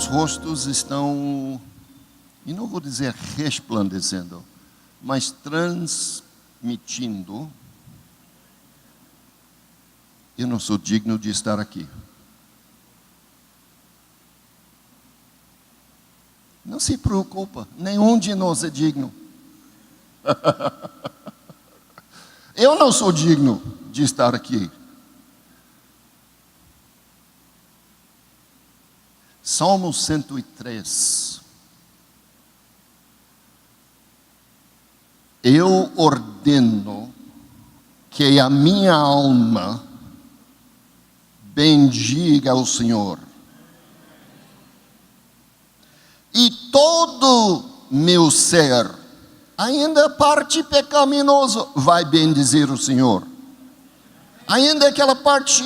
os rostos estão, e não vou dizer resplandecendo, mas transmitindo: eu não sou digno de estar aqui. Não se preocupa, nenhum de nós é digno. Eu não sou digno de estar aqui. Salmo 103. Eu ordeno que a minha alma bendiga ao Senhor, e todo meu ser, ainda a parte pecaminosa, vai bendizer o Senhor. Ainda aquela parte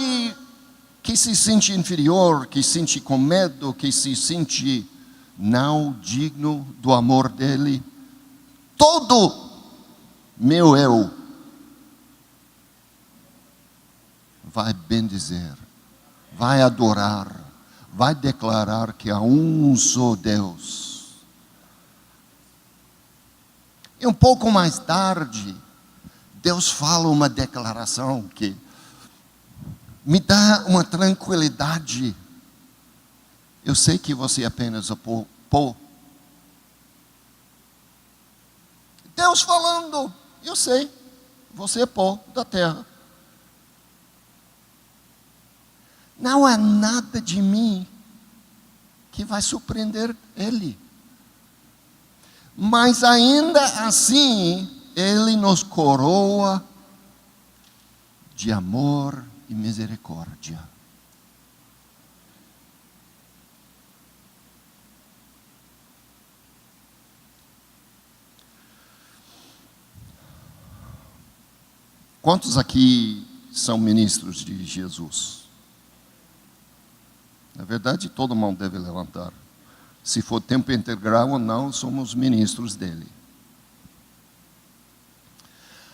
que se sente inferior, que se sente com medo, que se sente não digno do amor dele, todo meu eu vai bendizer, vai adorar, vai declarar que há um só Deus. E um pouco mais tarde, Deus fala uma declaração que me dá uma tranquilidade. Eu sei que você é apenas pó. Deus falando, eu sei, você é pó da terra. Não há nada de mim que vai surpreender Ele. Mas ainda assim, Ele nos coroa de amor e misericórdia. Quantos aqui são ministros de Jesus? Na verdade, todo mundo deve levantar. Se for tempo integral ou não, somos ministros dele.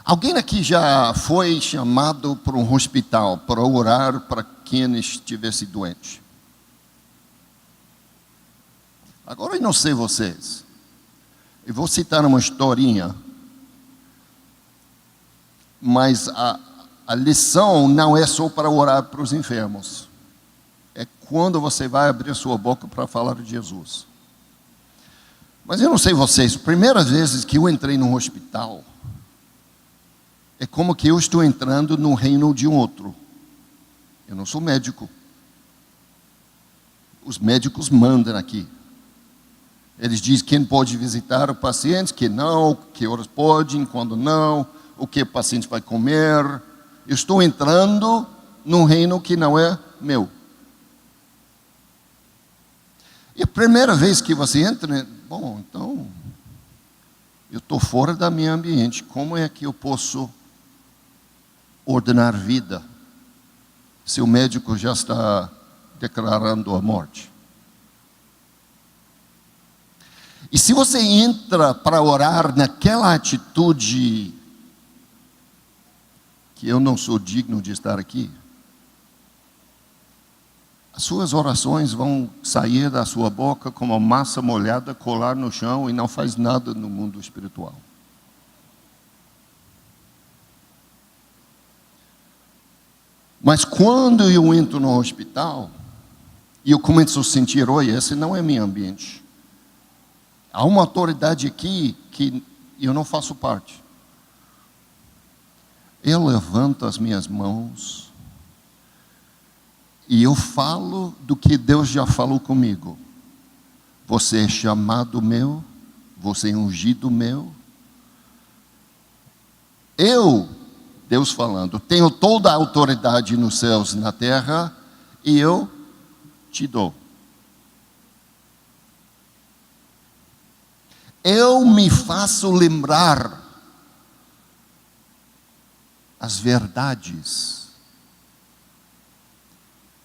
Alguém aqui já foi chamado para um hospital para orar para quem estivesse doente? Agora eu não sei vocês. Eu vou citar uma historinha. Mas a lição não é só para orar para os enfermos. É quando você vai abrir a sua boca para falar de Jesus. Mas eu não sei vocês, primeiras vezes que eu entrei num hospital, é como que eu estou entrando no reino de um outro. Eu não sou médico. Os médicos mandam aqui. Eles dizem quem pode visitar o paciente, quem não, que horas podem, quando não, o que o paciente vai comer. Eu estou entrando num reino que não é meu. E a primeira vez que você entra, bom, então, eu estou fora da minha ambiente. Como é que eu posso ordenar vida se o médico já está declarando a morte? E se você entra para orar naquela atitude que eu não sou digno de estar aqui, as suas orações vão sair da sua boca como massa molhada, colar no chão e não faz nada no mundo espiritual. Mas quando eu entro no hospital, e eu começo a sentir, olha, esse não é meu ambiente. Há uma autoridade aqui que eu não faço parte. Eu levanto as minhas mãos e eu falo do que Deus já falou comigo. Você é chamado meu, você é ungido meu. Eu, Deus falando, tenho toda a autoridade nos céus e na terra, e eu te dou. Eu me faço lembrar as verdades.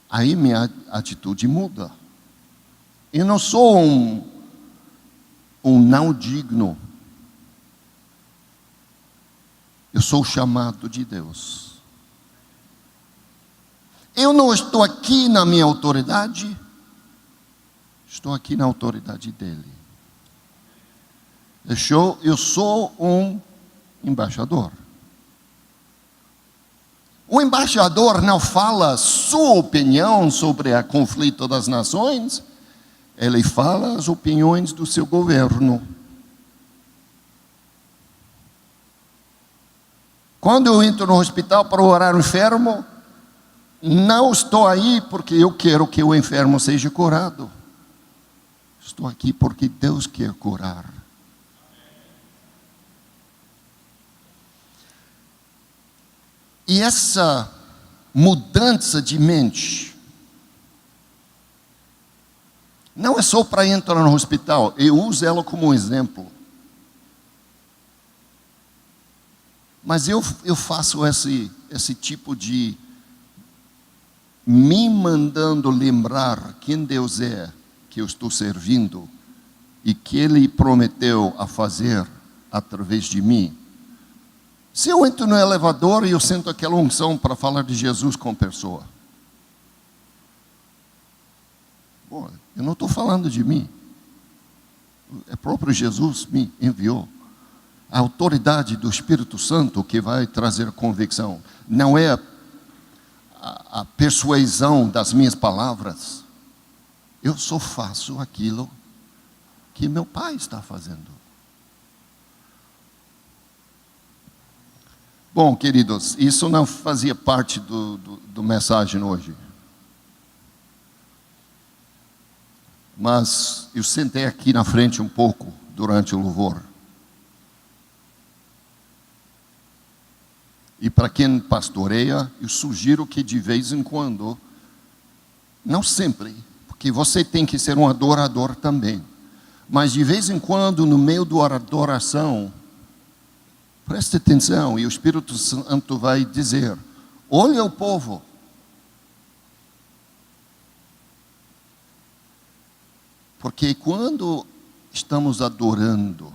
Aí minha atitude muda. Eu não sou um não digno. Eu sou chamado de Deus. Eu não estou aqui na minha autoridade, Estou aqui na autoridade dele. Eu sou um embaixador. O embaixador não fala sua opinião sobre o conflito das nações, ele fala as opiniões do seu governo. Quando eu entro no hospital para orar o enfermo, não estou aí porque eu quero que o enfermo seja curado. Estou aqui porque Deus quer curar. E essa mudança de mente não é só para entrar no hospital. Eu uso ela como um exemplo. Mas eu faço esse tipo de me mandando lembrar quem Deus é que eu estou servindo e que Ele prometeu a fazer através de mim. Se eu entro no elevador e eu sinto aquela unção para falar de Jesus com a pessoa, bom, eu não estou falando de mim. É próprio Jesus me enviou. A autoridade do Espírito Santo que vai trazer convicção. Não é a persuasão das minhas palavras. Eu só faço aquilo que meu Pai está fazendo. Bom, queridos, isso não fazia parte do mensagem hoje. Mas eu sentei aqui na frente um pouco durante o louvor. E para quem pastoreia, eu sugiro que de vez em quando, não sempre, porque você tem que ser um adorador também, mas de vez em quando, no meio da adoração, preste atenção e o Espírito Santo vai dizer: olha o povo. Porque quando estamos adorando,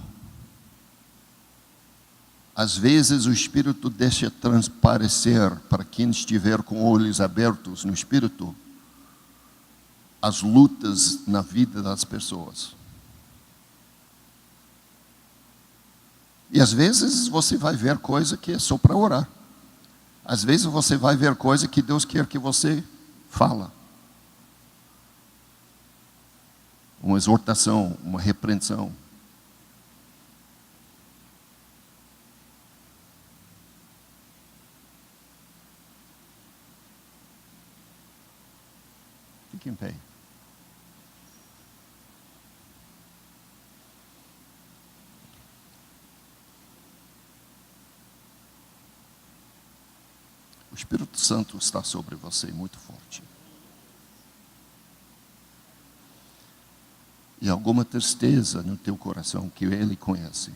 às vezes o Espírito deixa transparecer para quem estiver com olhos abertos no Espírito, as lutas na vida das pessoas. E às vezes você vai ver coisa que é só para orar. Às vezes você vai ver coisa que Deus quer que você fala. Uma exortação, uma repreensão. Fique em pé. O Espírito Santo está sobre você muito forte. E alguma tristeza no teu coração que Ele conhece.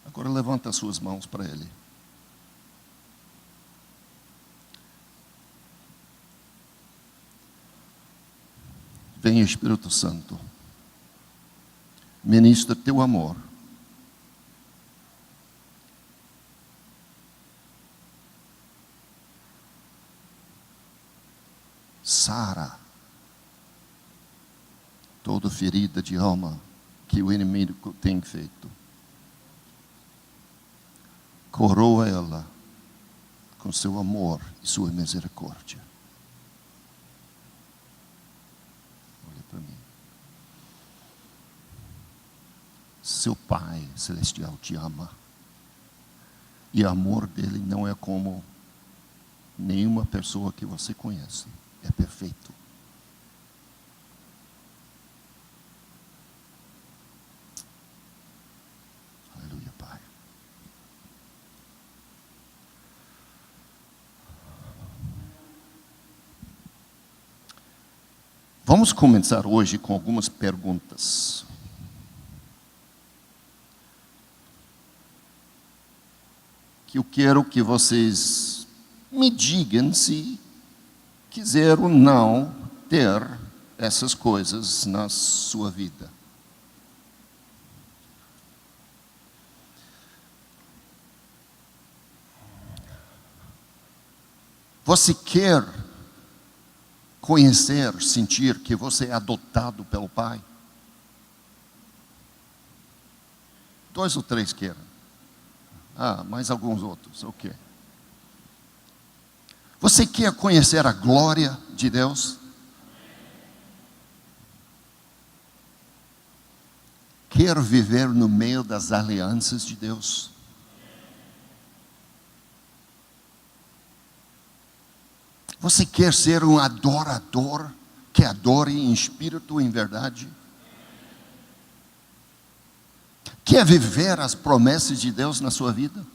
Agora levanta as suas mãos para Ele. Venha, Espírito Santo. Ministra teu amor. Sara toda ferida de alma que o inimigo tem feito. Coroa ela com seu amor e sua misericórdia. Olha para mim. Seu Pai Celestial te ama. E o amor dele não é como nenhuma pessoa que você conhece. É perfeito. Aleluia, Pai. Vamos começar hoje com algumas perguntas. Que eu quero que vocês me digam se quiser ou não ter essas coisas na sua vida. Você quer conhecer, sentir que você é adotado pelo Pai? 2 ou 3 querem. Mais alguns outros, ok. Você quer conhecer a glória de Deus? Quer viver no meio das alianças de Deus? Você quer ser um adorador que adore em espírito e em verdade? Quer viver as promessas de Deus na sua vida?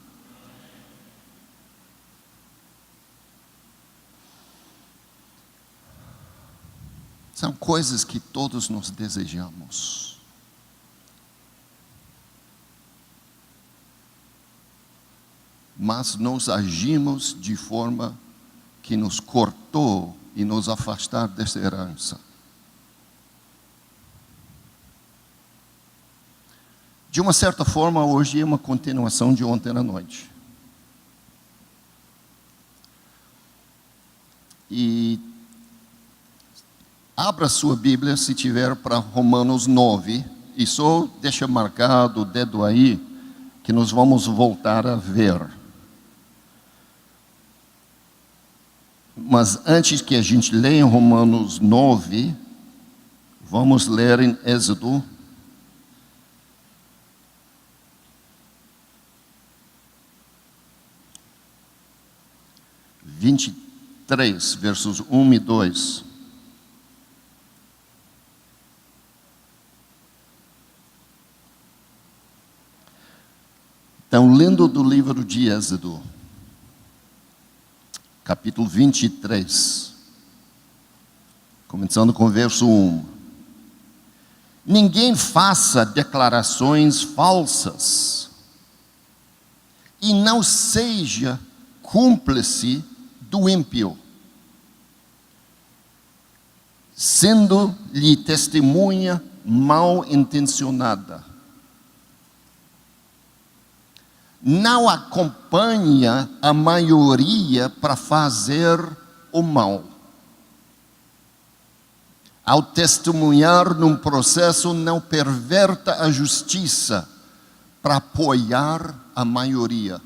São coisas que todos nós desejamos. Mas nós agimos de forma que nos cortou e nos afastar dessa herança. De uma certa forma, hoje é uma continuação de ontem à noite. E abra sua Bíblia, se tiver, para Romanos 9. E só deixa marcado o dedo aí, que nós vamos voltar a ver. Mas antes que a gente leia em Romanos 9, vamos ler em Êxodo 23, versos 1 e 2. Então, lendo do livro de Êxodo, capítulo 23, começando com o verso 1. Ninguém faça declarações falsas e não seja cúmplice do ímpio, sendo-lhe testemunha mal intencionada. Não acompanha a maioria para fazer o mal. Ao testemunhar num processo, não perverta a justiça para apoiar a maioria,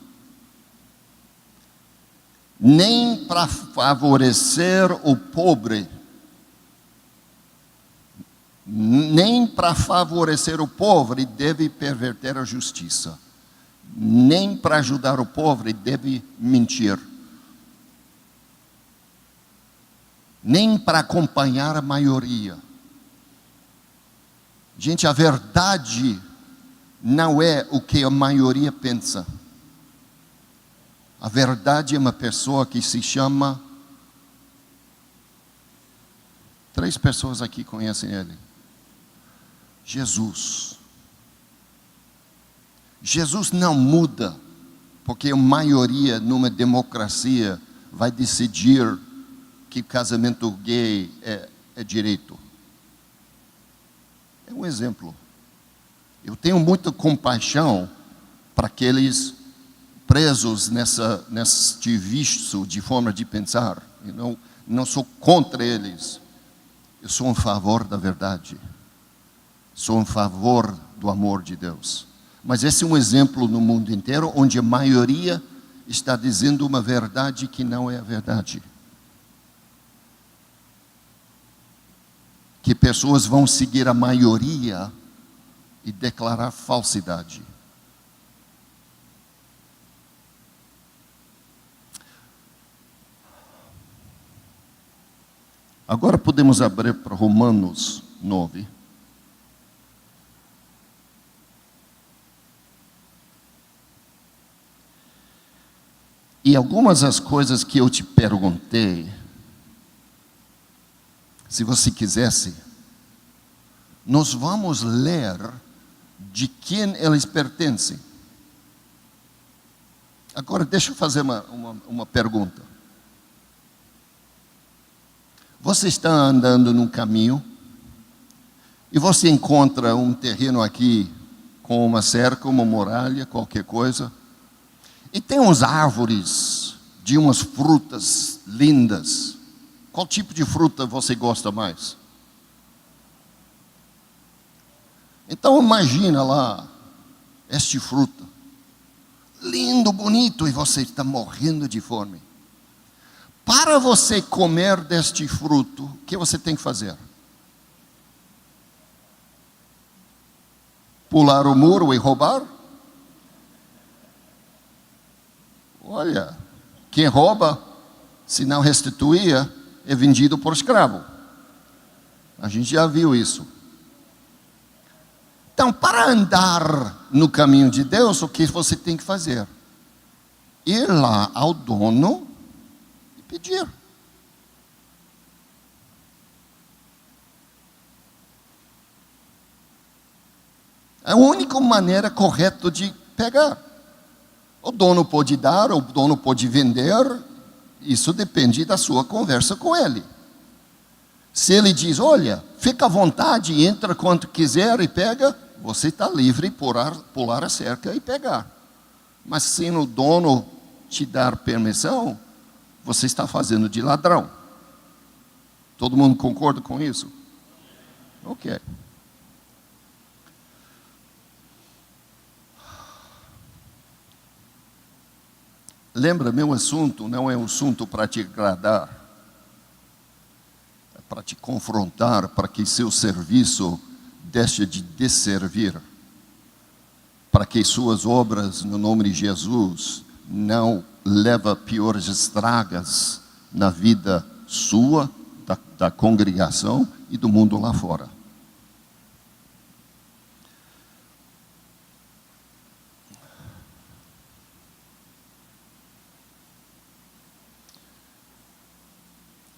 nem para favorecer o pobre, nem para favorecer o pobre deve perverter a justiça. Nem para ajudar o pobre deve mentir. Nem para acompanhar a maioria. Gente, a verdade não é o que a maioria pensa. A verdade é uma pessoa que se chama... 3 pessoas aqui conhecem ele. Jesus. Jesus não muda, porque a maioria numa democracia vai decidir que casamento gay é direito. É um exemplo. Eu tenho muita compaixão para aqueles presos nesse vício de forma de pensar. Eu não sou contra eles. Eu sou em favor da verdade. Sou em favor do amor de Deus. Mas esse é um exemplo no mundo inteiro, onde a maioria está dizendo uma verdade que não é a verdade. Que pessoas vão seguir a maioria e declarar falsidade. Agora podemos abrir para Romanos 9. E algumas das coisas que eu te perguntei, se você quisesse, nós vamos ler de quem eles pertencem. Agora, deixa eu fazer uma pergunta. Você está andando num caminho e você encontra um terreno aqui com uma cerca, uma muralha, qualquer coisa. E tem uns árvores de umas frutas lindas. Qual tipo de fruta você gosta mais? Então imagina lá, este fruta, lindo, bonito, e você está morrendo de fome. Para você comer deste fruto, o que você tem que fazer? Pular o muro e roubar? Olha, quem rouba, se não restituía, é vendido por escravo. A gente já viu isso. Então, para andar no caminho de Deus, o que você tem que fazer? Ir lá ao dono e pedir. É a única maneira correta de pegar. O dono pode dar, o dono pode vender, isso depende da sua conversa com ele. Se ele diz, olha, fica à vontade, entra quanto quiser e pega, você está livre para pular a cerca e pegar. Mas se o dono te dar permissão, você está fazendo de ladrão. Todo mundo concorda com isso? Ok. Lembra, meu assunto não é um assunto para te agradar, é para te confrontar, para que seu serviço deixe de desservir, para que suas obras no nome de Jesus não levem piores estragas na vida sua, da congregação e do mundo lá fora.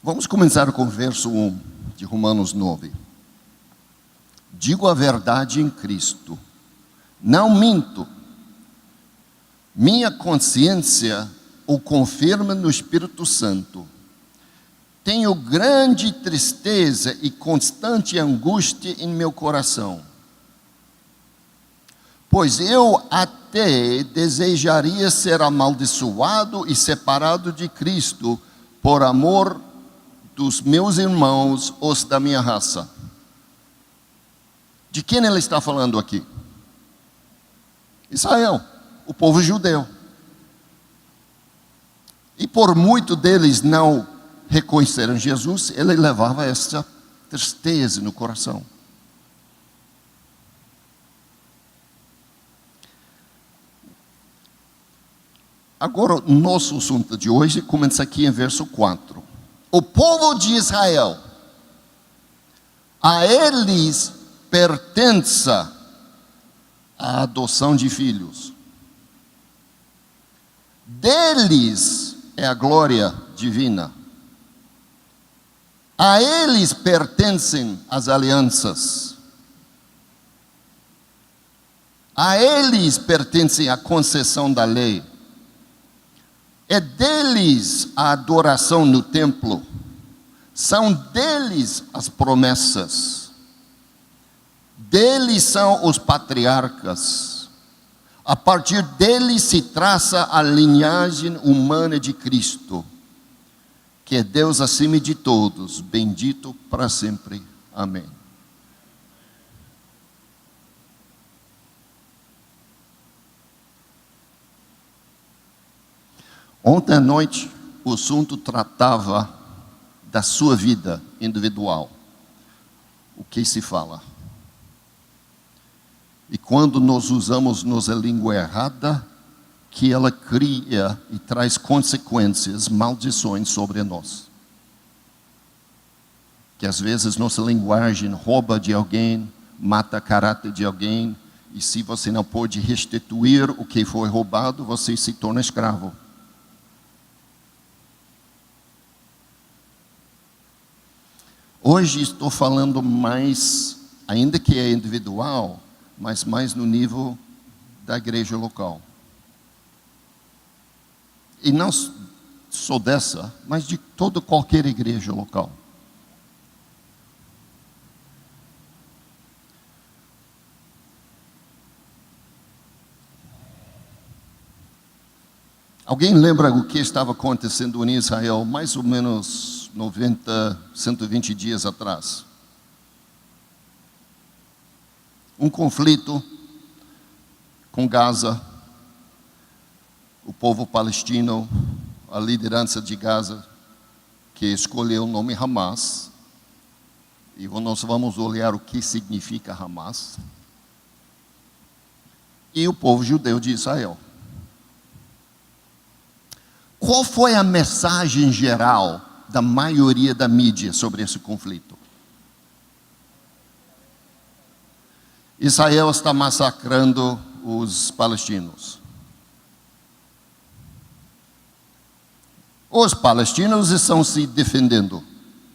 Vamos começar com o verso 1 de Romanos 9. Digo a verdade em Cristo, não minto. Minha consciência o confirma no Espírito Santo. Tenho grande tristeza e constante angústia em meu coração. Pois eu até desejaria ser amaldiçoado e separado de Cristo por amor dos meus irmãos, os da minha raça. De quem ele está falando aqui? Israel, o povo judeu. E por muito deles não reconheceram Jesus, ele levava essa tristeza no coração. Agora, o nosso assunto de hoje começa aqui em verso 4. O povo de Israel, a eles pertence a adoção de filhos. Deles é a glória divina. A eles pertencem as alianças. A eles pertence a concessão da lei. É deles a adoração no templo. São deles as promessas. Deles são os patriarcas. A partir deles se traça a linhagem humana de Cristo, que é Deus acima de todos, bendito para sempre. Amém. Ontem à noite, o assunto tratava da sua vida individual. O que se fala? E quando nós usamos nossa língua errada, que ela cria e traz consequências, maldições sobre nós. Que às vezes nossa linguagem rouba de alguém, mata o caráter de alguém, e se você não pode restituir o que foi roubado, você se torna escravo. Hoje estou falando mais, ainda que é individual, mas mais no nível da igreja local. E não só dessa, mas de toda qualquer igreja local. Alguém lembra o que estava acontecendo em Israel mais ou menos 90, 120 dias atrás? Um conflito com Gaza, o povo palestino, a liderança de Gaza, que escolheu o nome Hamas, e nós vamos olhar o que significa Hamas, e o povo judeu de Israel. Qual foi a mensagem geral da maioria da mídia sobre esse conflito? Israel está massacrando os palestinos. Os palestinos estão se defendendo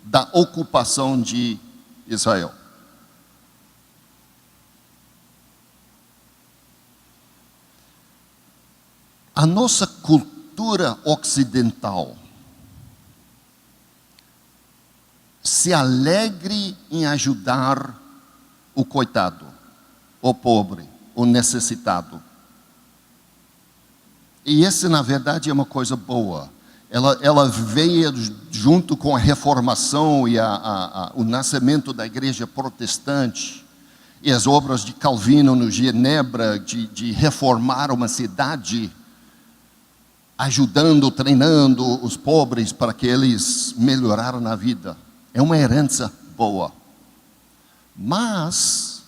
da ocupação de Israel. A nossa cultura ocidental se alegre em ajudar o coitado, o pobre, o necessitado. E essa, na verdade, é uma coisa boa. Ela veio junto com a reformação e o nascimento da igreja protestante e as obras de Calvino no Genebra, de reformar uma cidade, ajudando, treinando os pobres para que eles melhoraram na vida. É uma herança boa. Mas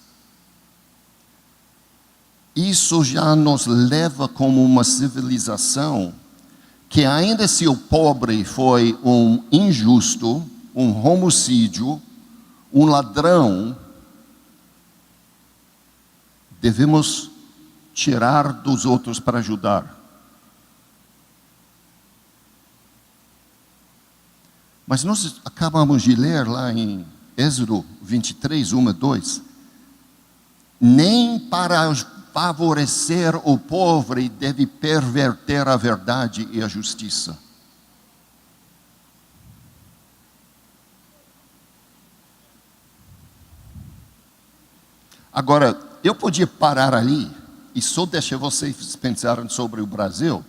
isso já nos leva como uma civilização que ainda se o pobre foi um injusto, um homicídio, um ladrão, devemos tirar dos outros para ajudar. Mas nós acabamos de ler lá em Êxodo 23, 1 a 2, nem para favorecer o pobre deve perverter a verdade e a justiça. Agora, eu podia parar ali e só deixar vocês pensarem sobre o Brasil,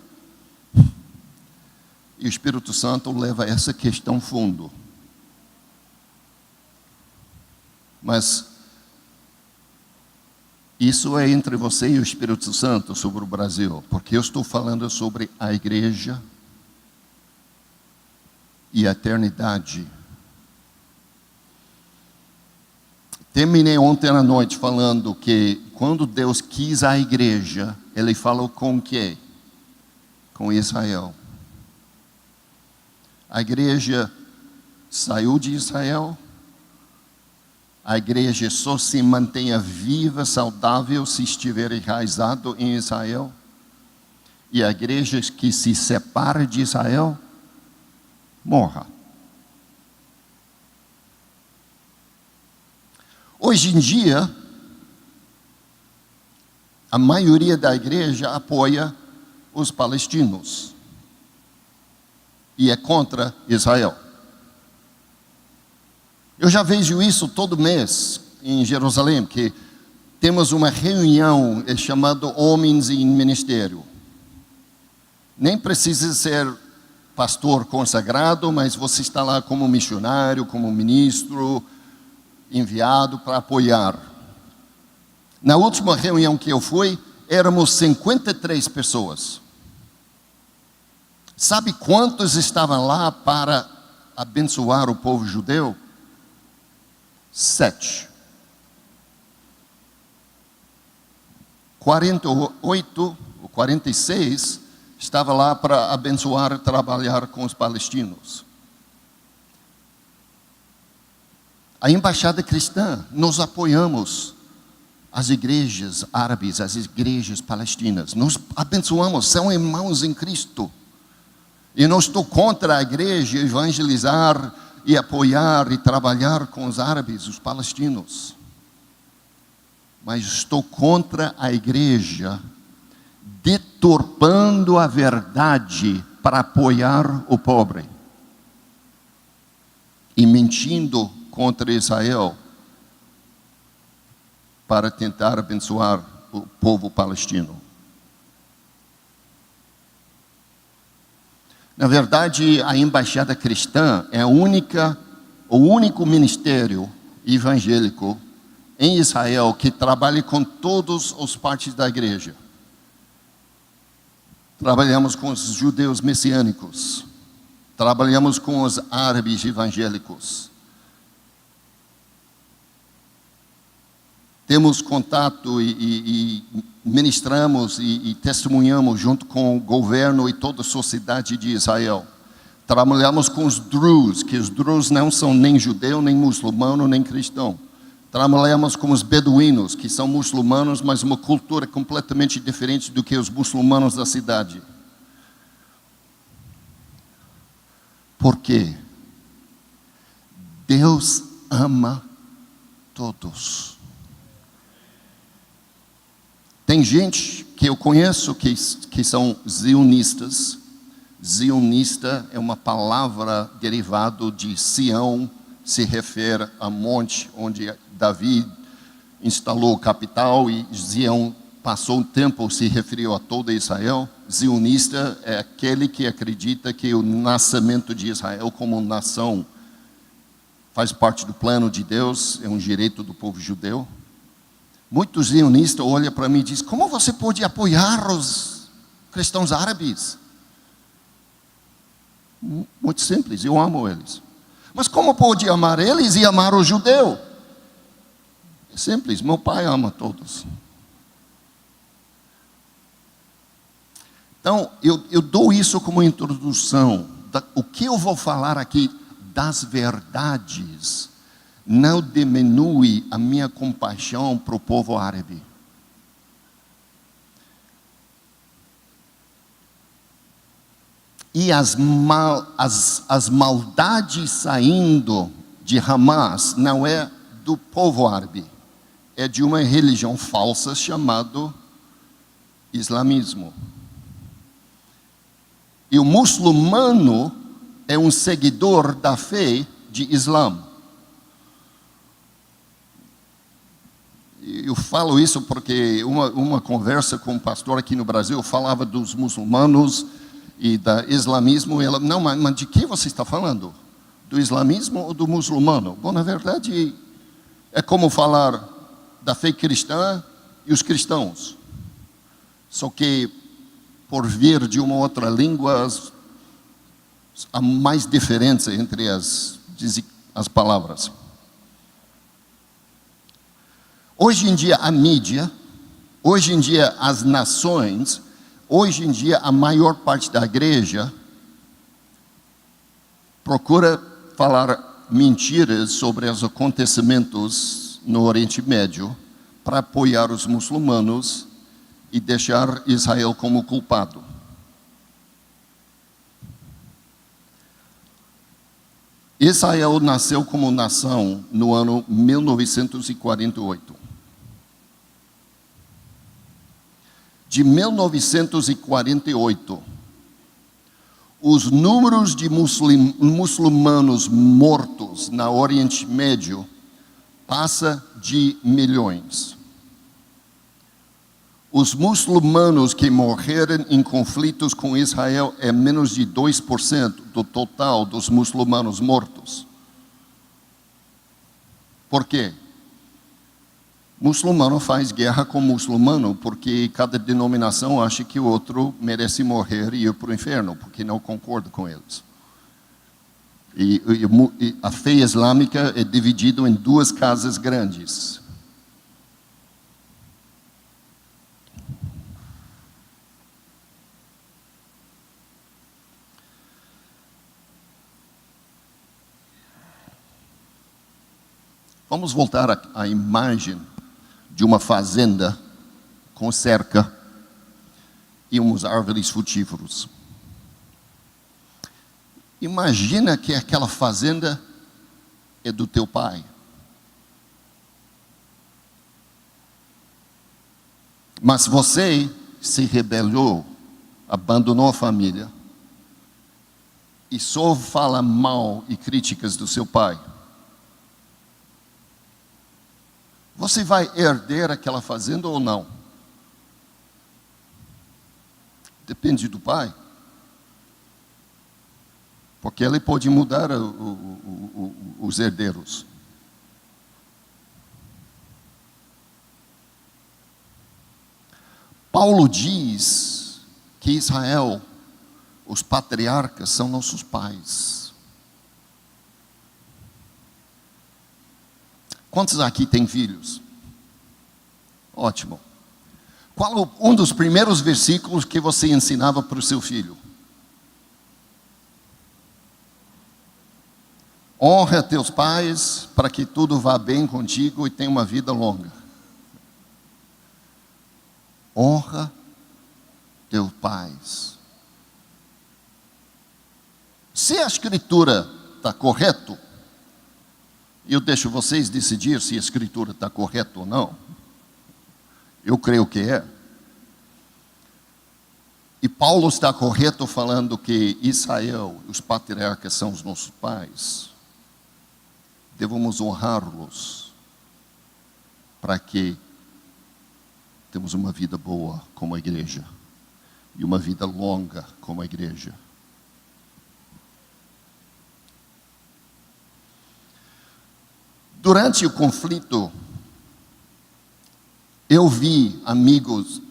e o Espírito Santo leva essa questão fundo. Mas isso é entre você e o Espírito Santo sobre o Brasil, porque eu estou falando sobre a igreja e a eternidade. Terminei ontem à noite falando que quando Deus quis a igreja, Ele falou com quem? Com Israel. A igreja saiu de Israel. A igreja só se mantenha viva, saudável, se estiver enraizado em Israel. E a igreja que se separa de Israel, morra. Hoje em dia, a maioria da igreja apoia os palestinos e é contra Israel. Eu já vejo isso todo mês em Jerusalém, que temos uma reunião chamada Homens em Ministério. Nem precisa ser pastor consagrado, mas você está lá como missionário, como ministro, enviado para apoiar. Na última reunião que eu fui, éramos 53 pessoas. Sabe quantos estavam lá para abençoar o povo judeu? 7. 48 ou 46 estava lá para abençoar e trabalhar com os palestinos. A embaixada cristã, nós apoiamos as igrejas árabes, as igrejas palestinas. Nós abençoamos, são irmãos em Cristo. E não estou contra a igreja evangelizar e apoiar e trabalhar com os árabes, os palestinos. Mas estou contra a igreja deturpando a verdade para apoiar o pobre. E mentindo contra Israel para tentar abençoar o povo palestino. Na verdade, a embaixada cristã é o único ministério evangélico em Israel que trabalha com todas as partes da igreja. Trabalhamos com os judeus messiânicos, trabalhamos com os árabes evangélicos. Temos contato e ministramos e testemunhamos junto com o governo e toda a sociedade de Israel. Trabalhamos com os Druze, que os Druze não são nem judeu, nem muçulmano, nem cristão. Trabalhamos com os beduínos, que são muçulmanos, mas uma cultura completamente diferente do que os muçulmanos da cidade. Por quê? Deus ama todos. Tem gente que eu conheço que são zionistas. Zionista é uma palavra derivada de Sião, se refere a monte onde Davi instalou a capital, e Zion passou um tempo, se referiu a toda Israel. Zionista é aquele que acredita que o nascimento de Israel como nação faz parte do plano de Deus, é um direito do povo judeu. Muitos zionistas olham para mim e dizem: como você pode apoiar os cristãos árabes? Muito simples, eu amo eles. Mas como pode amar eles e amar o judeu? É simples, meu pai ama todos. Então, eu dou isso como introdução. O que eu vou falar aqui das verdades não diminui a minha compaixão para o povo árabe. E as maldades saindo de Hamas não é do povo árabe, é de uma religião falsa chamada islamismo. E o muçulmano é um seguidor da fé de Islã. Eu falo isso porque uma conversa com um pastor aqui no Brasil falava dos muçulmanos e do islamismo. E ela: não, mas de que você está falando? Do islamismo ou do muçulmano? Bom, na verdade, é como falar da fé cristã e os cristãos. Só que, por vir de uma outra língua, há mais diferença entre as palavras. Hoje em dia a mídia, hoje em dia as nações, hoje em dia a maior parte da igreja procura falar mentiras sobre os acontecimentos no Oriente Médio para apoiar os muçulmanos e deixar Israel como culpado. Israel nasceu como nação no ano 1948. De 1948, os números de muçulmanos mortos no Oriente Médio passa de milhões. Os muçulmanos que morreram em conflitos com Israel é menos de 2% do total dos muçulmanos mortos. Por quê? Muçulmano faz guerra com muçulmano porque cada denominação acha que o outro merece morrer e ir para o inferno, porque não concorda com eles. E a fé islâmica é dividida em duas casas grandes. Vamos voltar à imagem de uma fazenda com cerca e umas árvores frutíferas. Imagina que aquela fazenda é do teu pai. Mas você se rebelou, abandonou a família e só fala mal e críticas do seu pai. Você vai herder aquela fazenda ou não? Depende do pai. porque ele pode mudar os herdeiros. Paulo diz que Israel, os patriarcas, são nossos pais. Quantos aqui têm filhos? Ótimo. Qual um dos primeiros versículos que você ensinava para o seu filho? Honra teus pais para que tudo vá bem contigo e tenha uma vida longa. Honra teus pais. Se a escritura está correta, eu deixo vocês decidir se a escritura está correta ou não. Eu creio que é. E Paulo está correto falando que Israel, os patriarcas são os nossos pais. Devemos honrá-los para que temos uma vida boa como a igreja e uma vida longa como a igreja. Durante o conflito, eu vi amigos,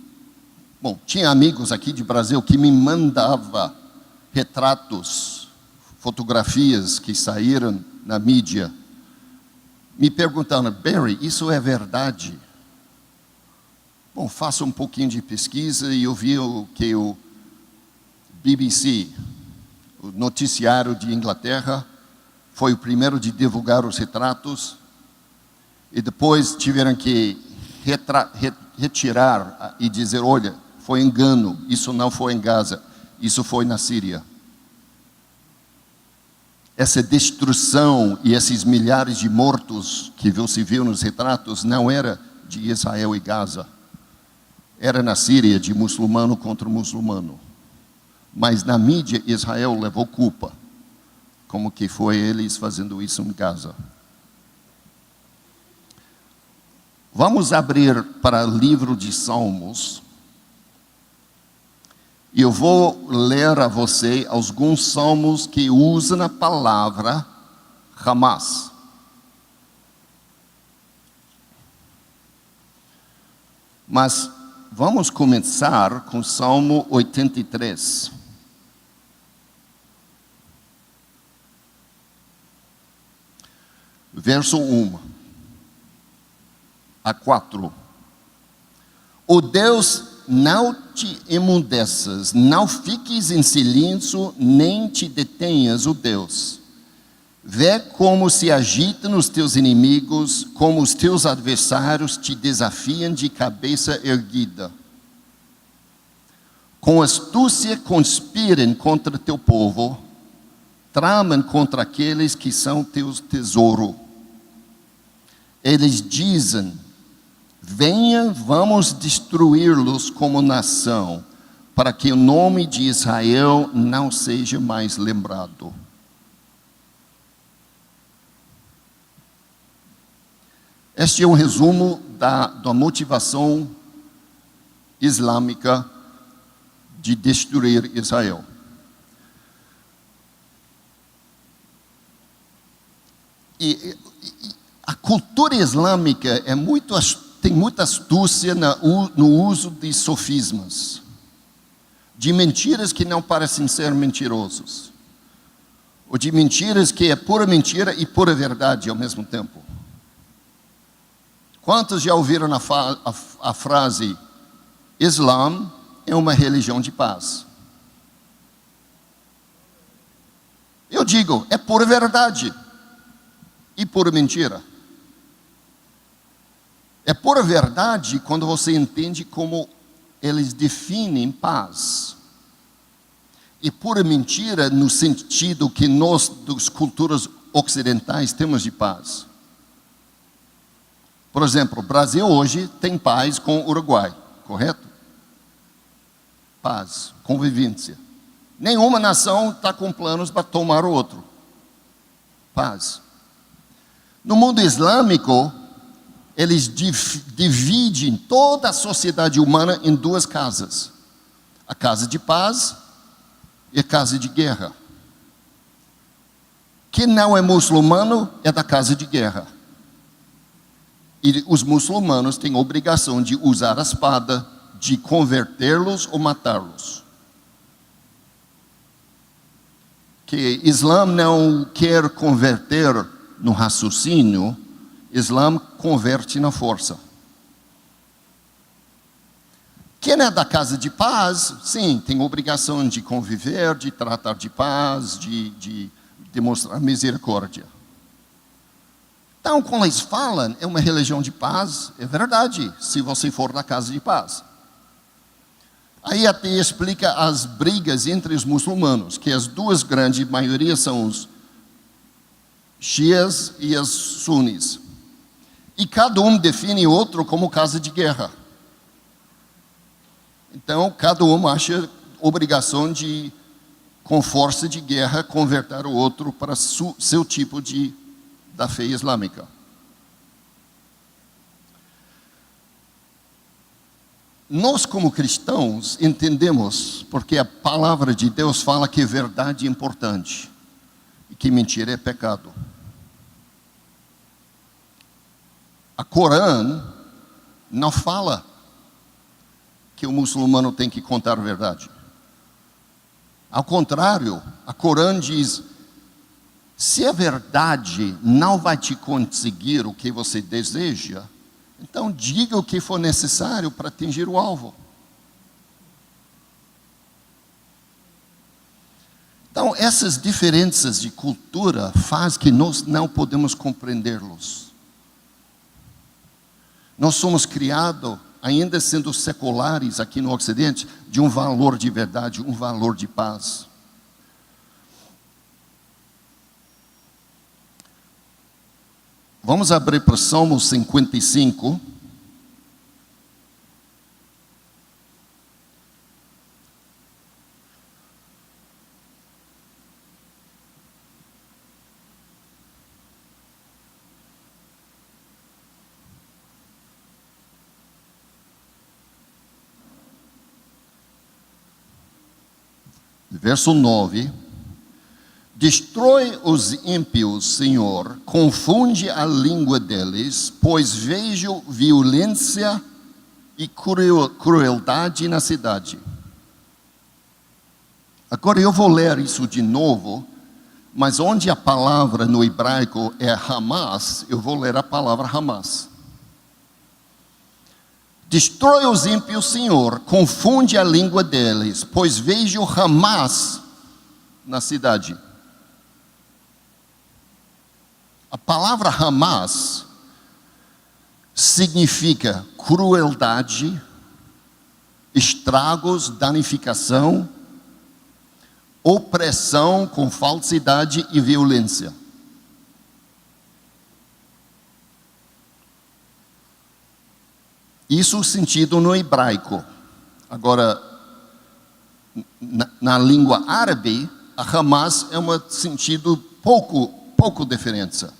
tinha amigos aqui de Brasil que me mandavam retratos, fotografias que saíram na mídia, me perguntando: Barry, isso é verdade? Faço um pouquinho de pesquisa e eu vi que o BBC, o noticiário de Inglaterra, foi o primeiro de divulgar os retratos e depois tiveram que retirar e dizer: olha, foi engano, isso não foi em Gaza, isso foi na Síria. Essa destruição e esses milhares de mortos que você viu nos retratos não era de Israel e Gaza. Era na Síria, de muçulmano contra muçulmano. Mas na mídia, Israel levou culpa, como que foi eles fazendo isso em Gaza. Vamos abrir para o livro de Salmos. E eu vou ler a você alguns salmos que usam a palavra Hamas. Mas vamos começar com o Salmo 83. Verso 1 a 4. Ó Deus, não te emudeças, não fiques em silêncio, nem te detenhas, ó Deus. Vê como se agitam os teus inimigos, como os teus adversários te desafiam de cabeça erguida. Com astúcia conspiram contra teu povo, tramam contra aqueles que são teus tesouro. Eles dizem: venha, vamos destruí-los como nação, para que o nome de Israel não seja mais lembrado. Este é um resumo da motivação islâmica de destruir Israel. E a cultura islâmica tem muita astúcia no uso de sofismas, de mentiras que não parecem ser mentirosos, ou de mentiras que é pura mentira e pura verdade ao mesmo tempo. Quantos já ouviram a frase: Islã é uma religião de paz? Eu digo, é pura verdade e pura mentira. É pura verdade quando você entende como eles definem paz. E pura mentira no sentido que nós, das culturas ocidentais, temos de paz. Por exemplo, o Brasil hoje tem paz com o Uruguai, correto? Paz, convivência. Nenhuma nação está com planos para tomar o outro. Paz. No mundo islâmico, eles dividem toda a sociedade humana em duas casas: a casa de paz e a casa de guerra. Quem não é muçulmano é da casa de guerra. E os muçulmanos têm a obrigação de usar a espada, de convertê-los ou matá-los. Que Islã não quer converter no raciocínio, Islã converte na força. Quem é da casa de paz, sim, tem a obrigação de conviver, de tratar de paz, de demonstrar misericórdia. Então, quando eles falam, é uma religião de paz, é verdade, se você for da casa de paz. Aí até explica as brigas entre os muçulmanos, que as duas grandes maiorias são os xias e os sunis. E cada um define o outro como casa de guerra. Então, cada um acha obrigação de, com força de guerra, converter o outro para seu tipo da fé islâmica. Nós, como cristãos, entendemos porque a palavra de Deus fala que verdade é importante e que mentira é pecado. A Corã não fala que o muçulmano tem que contar a verdade. Ao contrário, a Corã diz: se a verdade não vai te conseguir o que você deseja, então diga o que for necessário para atingir o alvo. Então, essas diferenças de cultura fazem que nós não podemos compreendê-los. Nós somos criados, ainda sendo seculares aqui no Ocidente, de um valor de verdade, um valor de paz. Vamos abrir para o Salmo 55. Verso 9. Destrói os ímpios, Senhor, confunde a língua deles, pois vejo violência e crueldade na cidade. Agora eu vou ler isso de novo, mas onde a palavra no hebraico é Hamas, eu vou ler a palavra Hamas. Destrói os ímpios, Senhor, confunde a língua deles, pois vejo Hamas na cidade. A palavra Hamas significa crueldade, estragos, danificação, opressão com falsidade e violência. Isso é o sentido no hebraico. Agora, na língua árabe, a Hamas é um sentido pouco diferença.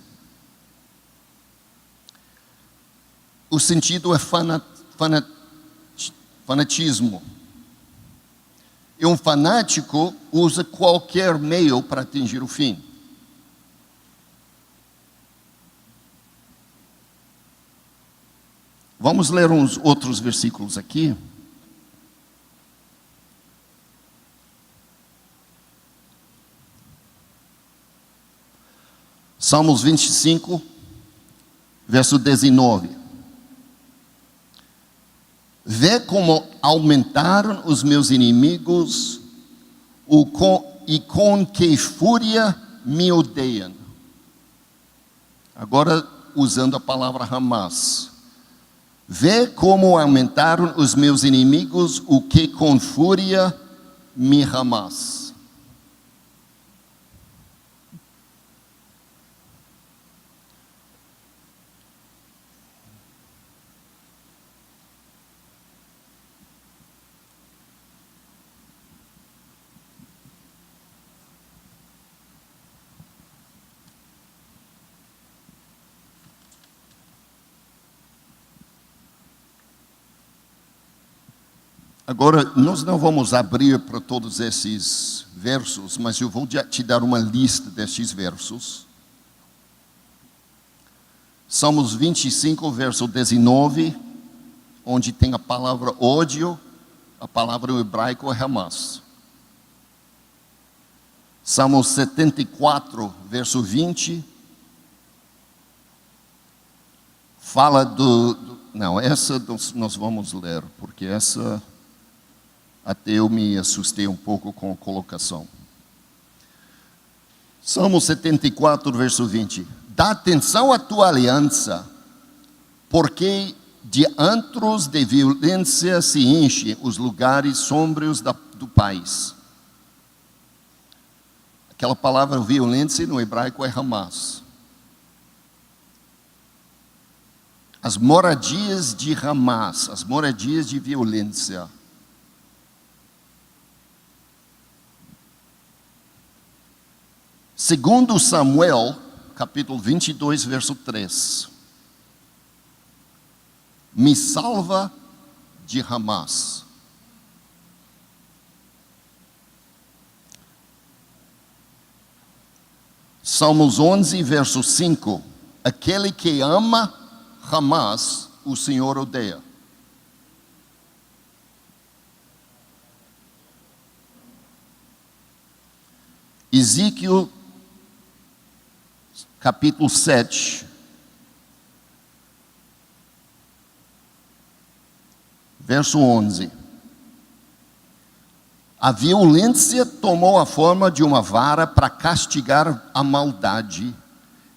O sentido é fanatismo. E um fanático usa qualquer meio para atingir o fim. Vamos ler uns outros versículos aqui. Salmos 25, verso 19. Vê como aumentaram os meus inimigos e com que fúria me odeiam. Agora, usando a palavra Hamas. Vê como aumentaram os meus inimigos, o que com fúria me Hamas. Agora, nós não vamos abrir para todos esses versos, mas eu vou te dar uma lista destes versos. Salmos 25, verso 19, onde tem a palavra ódio, a palavra em hebraico é Hamas. Salmos 74, verso 20, fala não, essa nós vamos ler, porque essa até eu me assustei um pouco com a colocação. Salmo 74, verso 20. Dá atenção à tua aliança, porque de antros de violência se enchem os lugares sombrios do país. Aquela palavra violência no hebraico é Hamas. As moradias de Hamas, as moradias de violência. Segundo Samuel, capítulo 22, verso 3. Me salva de Hamas. Salmos 11, verso 5. Aquele que ama Hamas, o Senhor odeia. Ezequiel, capítulo 7, verso 11. A violência tomou a forma de uma vara para castigar a maldade.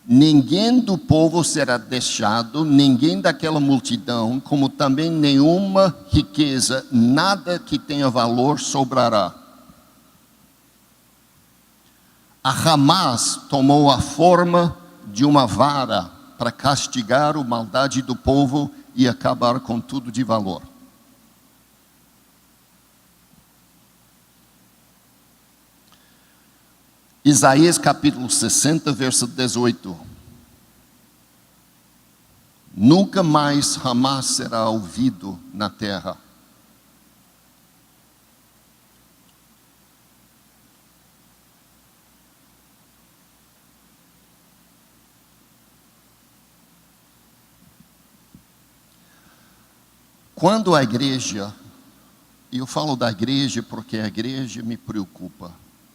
Ninguém do povo será deixado, ninguém daquela multidão, como também nenhuma riqueza, nada que tenha valor sobrará. A Hamas tomou a forma de uma vara para castigar a maldade do povo e acabar com tudo de valor. Isaías capítulo 60, verso 18. Nunca mais Hamas será ouvido na terra. Quando a igreja, e eu falo da igreja porque a igreja me preocupa.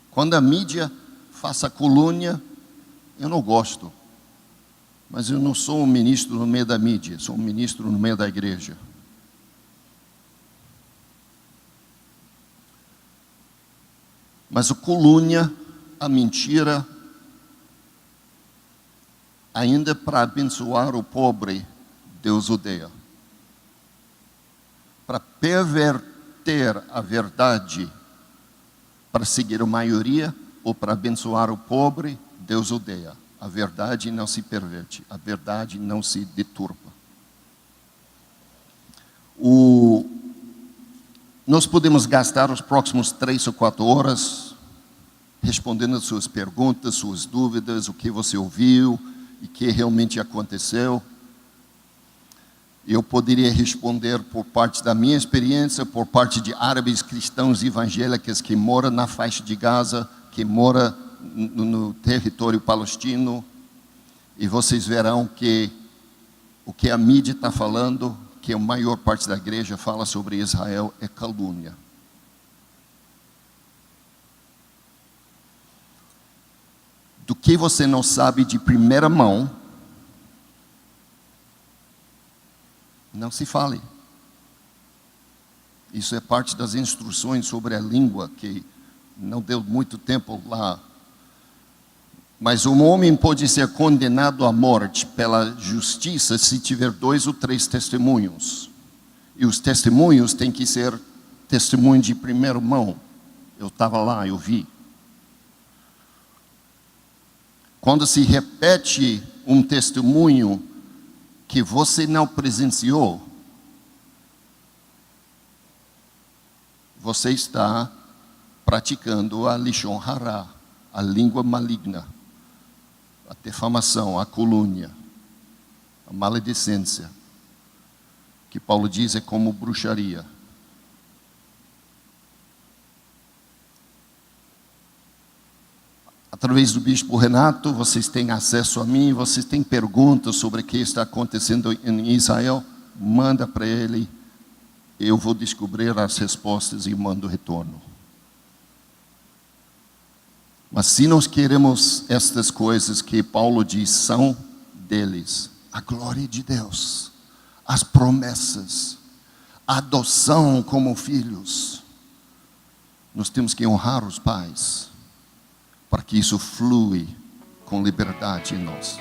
Quando a mídia faz a colúnia, eu não gosto. Mas eu não sou um ministro no meio da mídia, sou um ministro no meio da igreja. Mas a colúnia, a mentira, ainda para abençoar o pobre, Deus odeia. Para perverter a verdade, para seguir a maioria, ou para abençoar o pobre, Deus odeia. A verdade não se perverte, a verdade não se deturpa. Nós podemos gastar os próximos 3 ou 4 horas respondendo as suas perguntas, suas dúvidas, o que você ouviu e o que realmente aconteceu. Eu poderia responder por parte da minha experiência, por parte de árabes cristãos evangélicos que moram na faixa de Gaza, que moram no território palestino, e vocês verão que o que a mídia está falando, que a maior parte da igreja fala sobre Israel, é calúnia. Do que você não sabe de primeira mão, não se fale. Isso é parte das instruções sobre a língua, que não deu muito tempo lá. Mas um homem pode ser condenado à morte pela justiça se tiver 2 ou 3 testemunhos. E os testemunhos têm que ser testemunho de primeira mão. Eu estava lá, eu vi. Quando se repete um testemunho que você não presenciou, você está praticando a lishon hara, a língua maligna, a defamação, a calúnia, a maledicência, que Paulo diz é como bruxaria. Através do Bispo Renato, vocês têm acesso a mim, vocês têm perguntas sobre o que está acontecendo em Israel, manda para ele, eu vou descobrir as respostas e mando retorno. Mas se nós queremos estas coisas que Paulo diz são deles, a glória de Deus, as promessas, a adoção como filhos, nós temos que honrar os pais, para que isso flui com liberdade em nós.